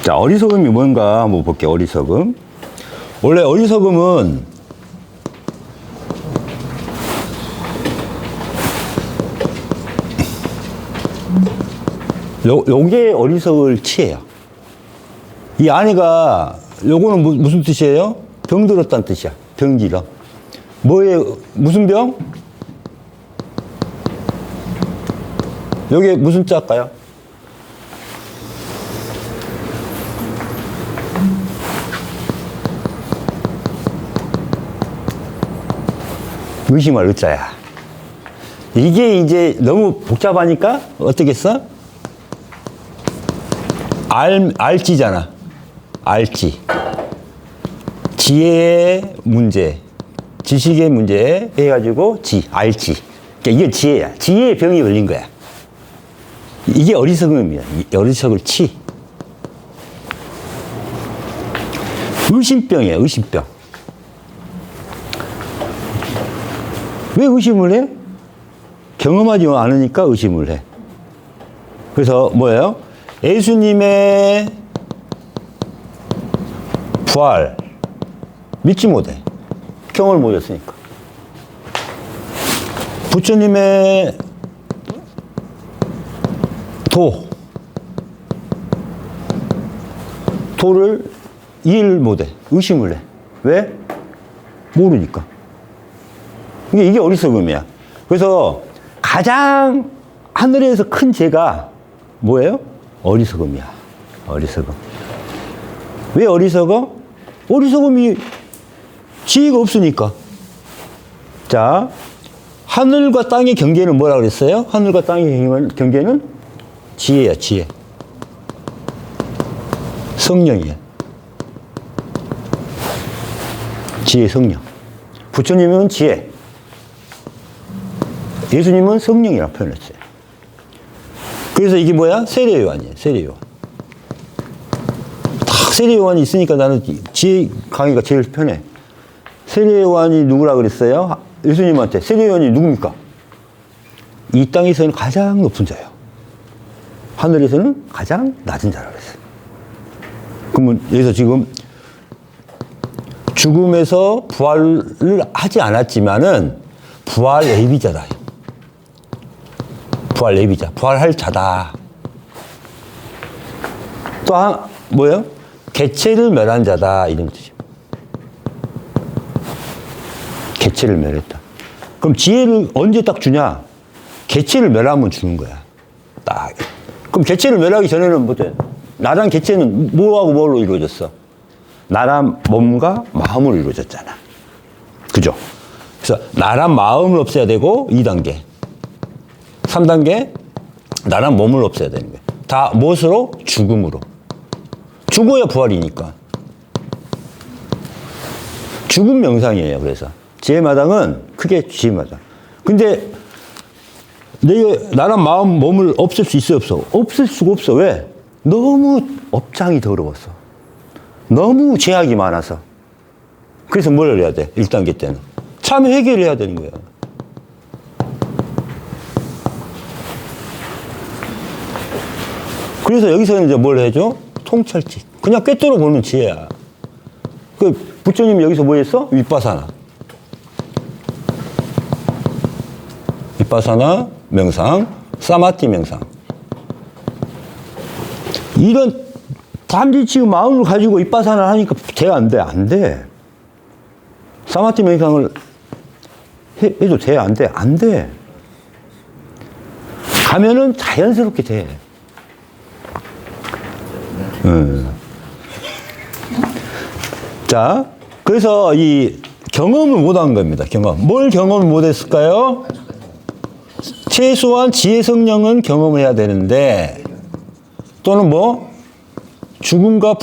자, 어리석음이 뭔가 한번 볼게요. 어리석음. 원래 어리석음은 요게 어리석을 치예요. 이 안에가 요거는 무슨 뜻이에요? 병들었다는 뜻이야. 병들어. 뭐예요? 무슨 병? 요게 무슨 자일까요? 의심할 의자야. 이게 이제 너무 복잡하니까 어떻게 써? 알지잖아. 알지. 지혜의 문제, 지식의 문제 해가지고 알지. 그러니까 이게 지혜야. 지혜의 병이 걸린 거야. 이게 어리석음이야. 어리석을 치. 의심병이야. 의심병. 왜 의심을 해? 경험하지 않으니까 의심을 해. 그래서 뭐예요? 예수님의 부활 믿지 못해. 경험을 못 했으니까. 부처님의 도를 이해를 못해. 의심을 해. 왜? 모르니까. 이게 어리석음이야. 그래서 가장 하늘에서 큰 죄가 뭐예요? 어리석음이야. 어리석음. 왜 어리석어? 어리석음이 지혜가 없으니까. 자, 하늘과 땅의 경계는 뭐라 그랬어요? 하늘과 땅의 경계는 지혜야, 지혜. 성령이야. 지혜, 성령. 부처님은 지혜. 예수님은 성령이라고 표현했어요. 그래서 이게 뭐야? 세례요한이에요. 세례요한. 딱 세례요한이 있으니까 나는 지혜 강의가 제일 편해. 세례요한이 누구라 그랬어요? 예수님한테. 세례요한이 누굽니까? 이 땅에서는 가장 높은 자예요. 하늘에서는 가장 낮은 자라고 그랬어요. 그러면 여기서 지금 죽음에서 부활을 하지 않았지만은 부활 예비자다. 부활 예비자. 부활할 자다. 또 뭐예요? 개체를 멸한 자다. 이런 뜻이에요. 개체를 멸했다. 그럼 지혜를 언제 딱 주냐? 개체를 멸하면 주는 거야. 딱. 그럼 개체를 멸하기 전에는 뭐죠? 나란 개체는 뭐하고 뭘로 이루어졌어? 나란 몸과 마음으로 이루어졌잖아. 그죠? 그래서 나란 마음을 없애야 되고 2단계. 3단계 나란 몸을 없애야 되는 거야. 다 무엇으로? 죽음으로. 죽어야 부활이니까. 죽음 명상이에요. 그래서 지혜마당은 크게 지혜마당. 근데 내가 나란 마음 몸을 없앨 수 있어 없어? 없앨 수가 없어. 왜? 너무 업장이 더러웠어. 너무 제약이 많아서. 그래서 뭘 해야 돼? 1단계 때는 참여 해결을 해야 되는 거야. 그래서 여기서는 이제 뭘 해줘? 통찰지. 그냥 꿰뚫어 보는 지혜야. 그 부처님이 여기서 뭐 했어? 윗바사나. 윗바사나 명상, 사마티 명상. 이런 단지 지금 마음을 가지고 윗바사나를 하니까 돼, 안 돼? 안 돼. 사마티 명상을 해도 돼? 안 돼? 안 돼. 가면은 자연스럽게 돼. 자, 그래서 이 경험을 못한 겁니다. 경험. 뭘 경험을 못했을까요? 최소한 지혜 성령은 경험해야 되는데, 또는 뭐 죽음과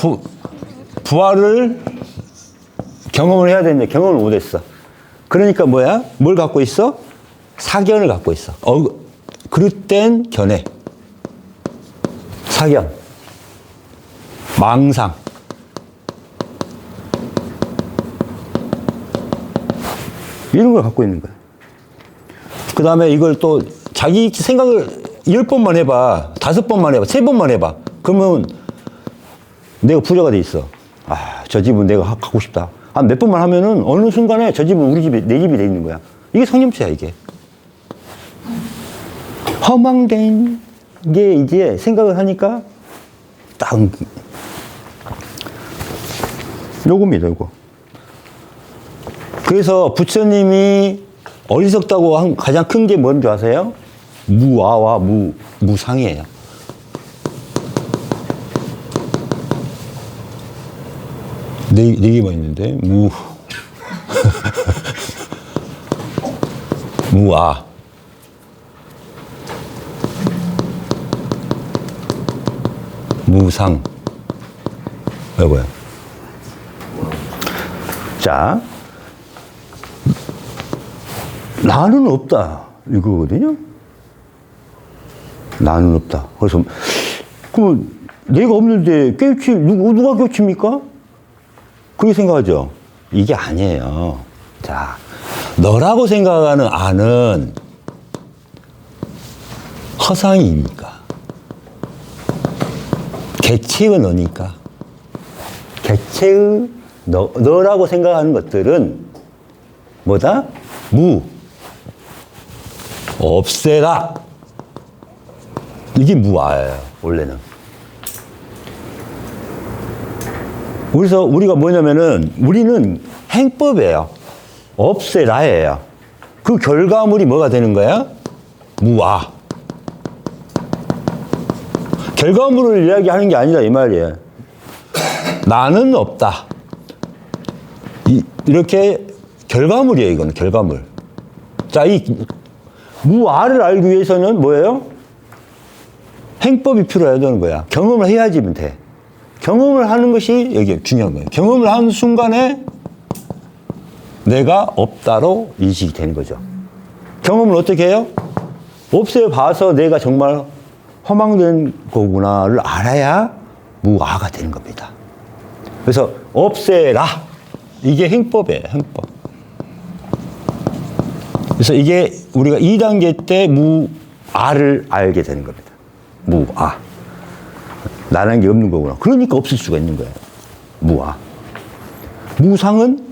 부활을 경험을 해야 되는데 경험을 못했어. 그러니까 뭐야? 뭘 갖고 있어? 사견을 갖고 있어. 그릇된 견해, 사견, 망상. 이런 걸 갖고 있는 거야. 그 다음에 이걸 또 자기 생각을 10번만 해봐, 5번만 해봐, 3번만 해봐. 그러면 내가 부자가 돼 있어. 아, 저 집은 내가 갖고 싶다. 한 몇 번만 하면은 어느 순간에 저 집은 우리 집이, 내 집이 돼 있는 거야. 이게 성념죄야, 이게. 허망된 게 이제 생각을 하니까 딱 요겁니다, 요거. 그래서 부처님이 어리석다고 한 가장 큰 게 뭔지 아세요? 무아와 무상이에요. 네 개만 있는데, 무아. 무상. 요거요. 자, 나는 없다. 이거거든요. 나는 없다. 그래서, 그럼 내가 없는데 누가 깨우칩니까? 그렇게 생각하죠? 이게 아니에요. 자, 너라고 생각하는 아는 허상이니까. 개체의 너니까. 개체의 너라고 생각하는 것들은 뭐다? 없애라. 이게 무아예요, 원래는. 그래서 우리가 뭐냐면은, 우리는 행법이에요. 없애라예요. 그 결과물이 뭐가 되는 거야? 무아. 결과물을 이야기하는 게 아니라 이 말이에요. 나는 없다. 이렇게 결과물이에요, 이거는 결과물. 자, 이 무아를 알기 위해서는 뭐예요? 행법이 필요해야 되는 거야. 경험을 해야지면 돼. 경험을 하는 것이 여기 중요한 거예요. 경험을 하는 순간에 내가 없다로 인식이 되는 거죠. 경험을 어떻게 해요? 없애봐서 내가 정말 허망된 거구나를 알아야 무아가 되는 겁니다. 그래서 없애라. 이게 행법이에요, 행법. 그래서 이게 우리가 2단계 때 무아를 알게 되는 겁니다. 무아. 나라는 게 없는 거구나. 그러니까 없을 수가 있는 거예요. 무아. 무상은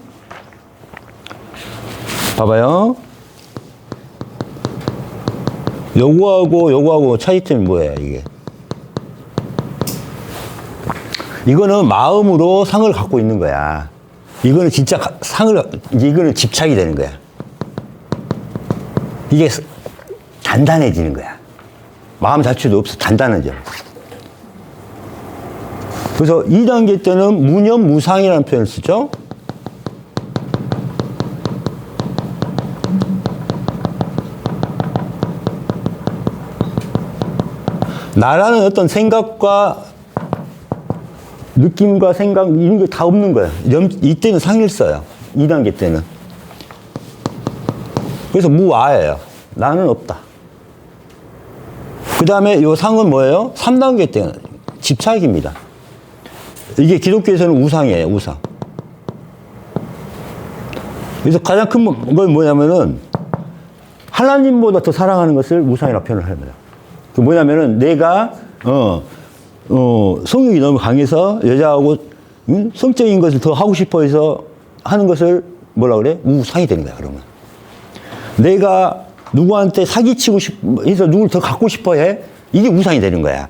봐봐요. 요거하고 차이점이 뭐예요, 이게? 이거는 마음으로 상을 갖고 있는 거야. 이거는 진짜 이거는 집착이 되는 거야. 이게 단단해지는 거야. 마음 자체도 없어. 단단해져. 그래서 2단계 때는 무념무상이라는 표현을 쓰죠. 나라는 어떤 생각과 느낌과 생각 이런 게 다 없는 거야. 이때는 상일 써요. 2단계 때는. 그래서 무아예요. 나는 없다. 그 다음에 요 상은 뭐예요? 3단계 때는 집착입니다. 이게 기독교에서는 우상이에요, 우상. 그래서 가장 큰 건 뭐냐면은 하나님보다 더 사랑하는 것을 우상이라고 표현을 하는 거예요. 그 뭐냐면은 내가 성욕이 너무 강해서 여자하고 성적인 것을 더 하고 싶어 해서 하는 것을 뭐라 그래? 우상이 되는 거야, 그러면. 내가 누구한테 사기치고 해서 누굴 더 갖고 싶어 해? 이게 우상이 되는 거야.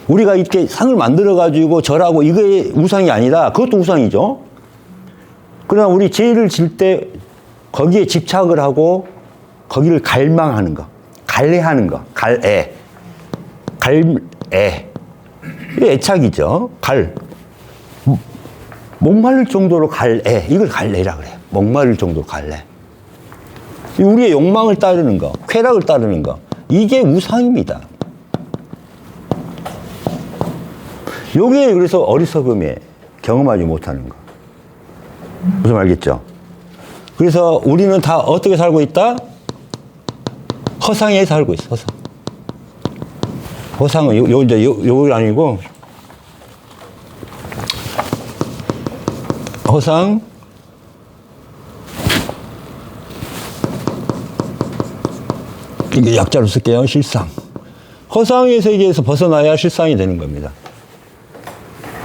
우리가 이렇게 상을 만들어가지고 절하고 이게 우상이 아니라 그것도 우상이죠. 그러나 우리 죄를 질 때 거기에 집착을 하고 거기를 갈망하는 거. 갈애하는 거. 갈애. 이게 애착이죠. 목마를 정도로 갈애. 이걸 갈애라 그래요. 목마를 정도로 갈애. 우리의 욕망을 따르는 거. 쾌락을 따르는 거. 이게 우상입니다. 요게 그래서 어리석음에 경험하지 못하는 거. 무슨 말 알겠죠? 그래서 우리는 다 어떻게 살고 있다? 허상에 살고 있어, 허상. 허상은 요거 아니고, 허상, 이게 약자로 쓸게요, 실상. 허상의 세계에서 벗어나야 실상이 되는 겁니다.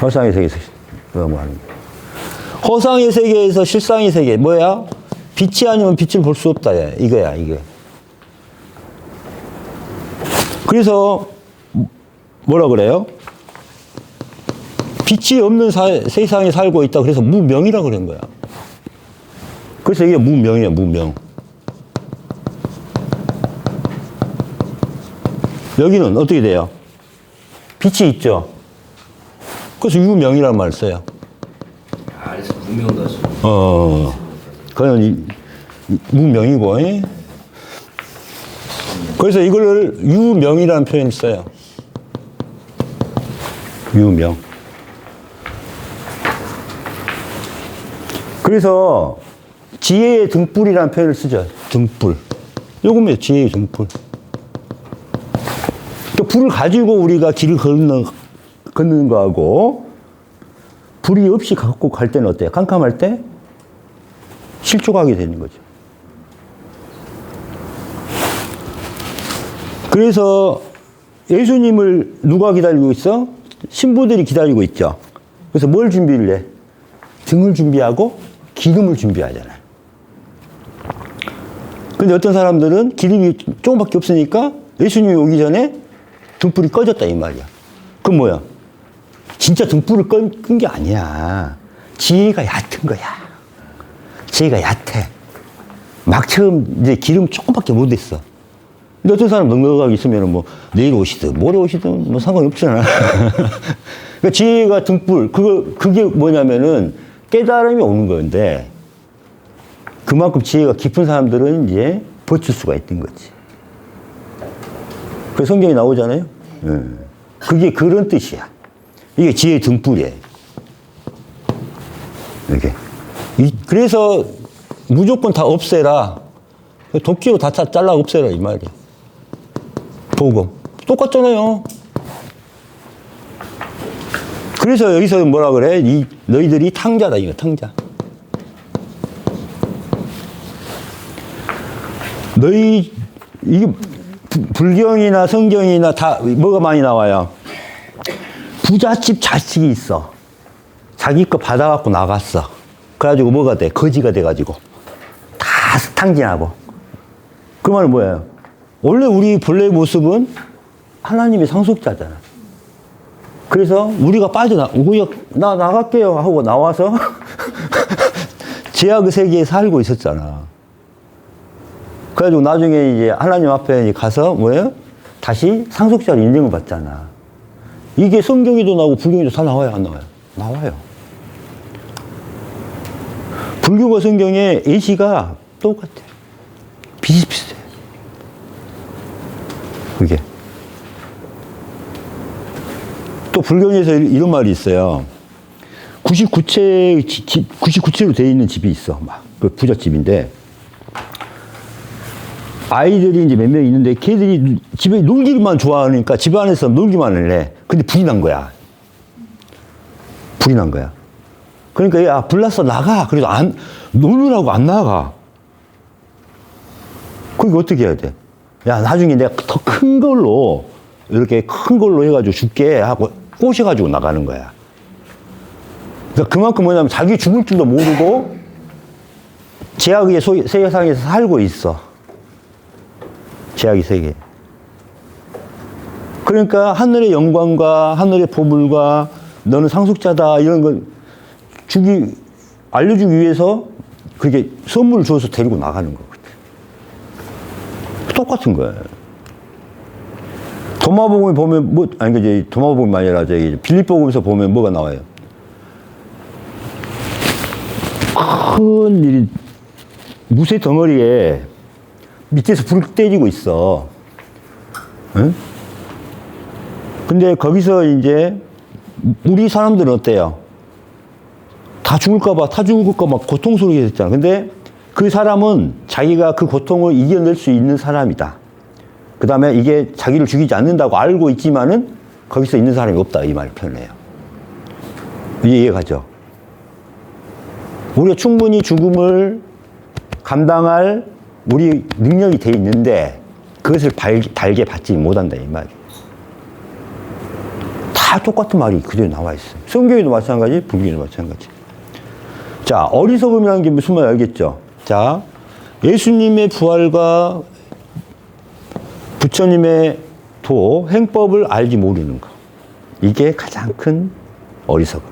허상의 세계에서 뭐 하는 거예요. 허상의 세계에서 실상의 세계 뭐야? 빛이 아니면 빛을 볼 수 없다. 이거야 이게. 그래서 뭐라 그래요? 빛이 없는 세상에 살고 있다. 그래서 무명이라고 그런 거야. 그래서 이게 무명이야, 무명. 여기는 어떻게 돼요? 빛이 있죠. 그래서 유명이라는 말을 써요. 아래서 무명도 하죠. 그건 무명이고. 그래서 이걸 유명이라는 표현을 써요. 유명. 그래서 지혜의 등불이라는 표현을 쓰죠. 등불. 요겁니다. 지혜의 등불. 그러니까 불을 가지고 우리가 길을 걷는 거하고 불이 없이 갖고 갈 때는 어때요? 캄캄할 때 실족하게 되는 거죠. 그래서 예수님을 누가 기다리고 있어? 신부들이 기다리고 있죠. 그래서 뭘 준비를 해? 등을 준비하고 기름을 준비하잖아요. 근데 어떤 사람들은 기름이 조금밖에 없으니까 예수님이 오기 전에 등불이 꺼졌다 이 말이야. 그럼 뭐야? 진짜 등불을 끈 게 아니야. 지혜가 얕은 거야. 지혜가 얕아. 막 처음 이제 기름 조금밖에 못 했어. 근데 어떤 사람 넉넉하게 있으면 뭐 내일 오시든 모레 오시든 뭐 상관이 없잖아. 그러니까 지혜가 등불 그게 뭐냐면은 깨달음이 오는 건데 그만큼 지혜가 깊은 사람들은 이제 버틸 수가 있던 거지. 그 성경에 나오잖아요. 그게 그런 뜻이야. 이게 지혜의 등불이에요. 이렇게. 그래서 무조건 다 없애라. 도끼로 다 잘라 없애라 이 말이야. 복음. 똑같잖아요. 그래서 여기서 뭐라 그래? 너희들이 탕자다 이거 탕자. 이게 불경이나 성경이나 다 뭐가 많이 나와요? 부잣집 자식이 있어. 자기 거 받아갖고 나갔어. 그래가지고 뭐가 돼? 거지가 돼가지고 다 탕진하고. 그 말은 뭐예요? 원래 우리 본래의 모습은 하나님의 상속자잖아. 그래서 우리가 나 나갈게요 하고 나와서 죄악의 세계에 살고 있었잖아. 그래가지고 나중에 이제 하나님 앞에 가서 뭐예요? 다시 상속자로 인정을 받잖아. 이게 성경에도 나오고 불경에도 다 나와요, 안 나와요? 나와요. 불교가 성경에 예시가 똑같아. 비슷비슷해. 그게. 또 불경에서 이런 말이 있어요. 99채로 되어 있는 집이 있어. 막. 그 부잣집인데. 아이들이 이제 몇 명 있는데 걔들이 집에 놀기만 좋아하니까 집 안에서 놀기만 해. 근데 불이 난 거야. 불이 난 거야. 그러니까 야, 불 났어, 나가. 그래도 놀느라고 안 나가. 그러니까 어떻게 해야 돼? 야, 나중에 내가 더 큰 걸로, 이렇게 큰 걸로 해가지고 줄게 하고 꼬셔가지고 나가는 거야. 그러니까 그만큼 뭐냐면 자기 죽을 줄도 모르고 제약의 세상에서 살고 있어. 제약의 세계. 그러니까 하늘의 영광과 하늘의 보물과 너는 상속자다 이런 걸 알려주기 위해서 그렇게 선물을 줘서 데리고 나가는 거거든. 똑같은 거야. 도마복음에 보면 도마복음이 아니라 빌립보음에서 보면 뭐가 나와요? 큰 일이 무쇠 덩어리에 밑에서 불을 떼지고 있어. 응? 근데 거기서 이제 우리 사람들은 어때요? 다 죽을까봐 고통스럽게 됐잖아. 근데 그 사람은 자기가 그 고통을 이겨낼 수 있는 사람이다. 그 다음에 이게 자기를 죽이지 않는다고 알고 있지만은 거기서 있는 사람이 없다. 이 말을 표현해요. 이해가죠? 우리가 충분히 죽음을 감당할 우리 능력이 돼 있는데 그것을 달게 받지 못한다. 이 말이에요. 다 똑같은 말이 그대로 나와 있어요. 성경에도 마찬가지, 불교에도 마찬가지. 자, 어리석음이라는 게 무슨 말 알겠죠? 자, 예수님의 부활과 부처님의 도, 행법을 알지 모르는 거. 이게 가장 큰 어리석음.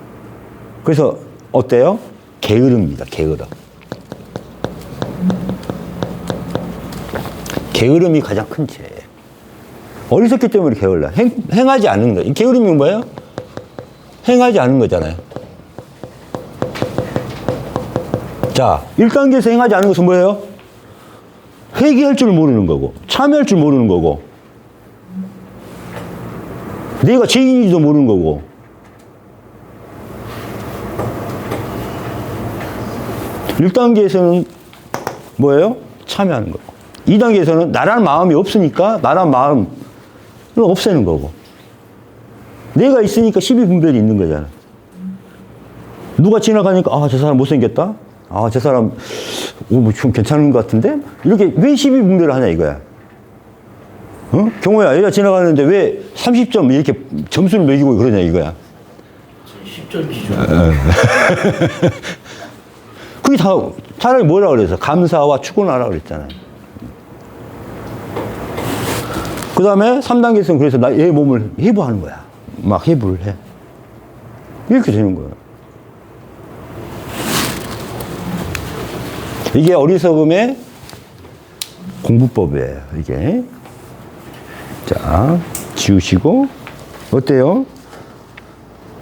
그래서 어때요? 게으름입니다. 게으름. 게으름이 가장 큰 죄예요. 어리석기 때문에 게을러. 행하지 않는 거예요. 게으름이 뭐예요? 행하지 않는 거잖아요. 자, 1단계에서 행하지 않는 것은 뭐예요? 회개할 줄 모르는 거고, 참여할 줄 모르는 거고, 내가 죄인인지도 모르는 거고. (1단계에서는) 뭐예요? 참여하는 거고. 2단계에서는 나라는 마음이 없으니까 나라는 마음을 없애는 거고. 내가 있으니까 시비분별이 있는 거잖아. 누가 지나가니까 아, 저 사람 못생겼다? 아, 저 사람 좀 괜찮은 것 같은데? 이렇게 왜 시비분별을 하냐 이거야. 어? 경호야, 얘가 지나가는데 왜 30점 이렇게 점수를 매기고 그러냐 이거야. 10점 기준. 그게 다 차라리 뭐라 그래서 감사와 축원하라 그랬잖아요. 그 다음에 3단계에서는 그래서 얘 몸을 해부하는 거야. 막 해부를 해. 이렇게 되는 거야. 이게 어리석음의 공부법이에요, 이게. 자, 지우시고. 어때요?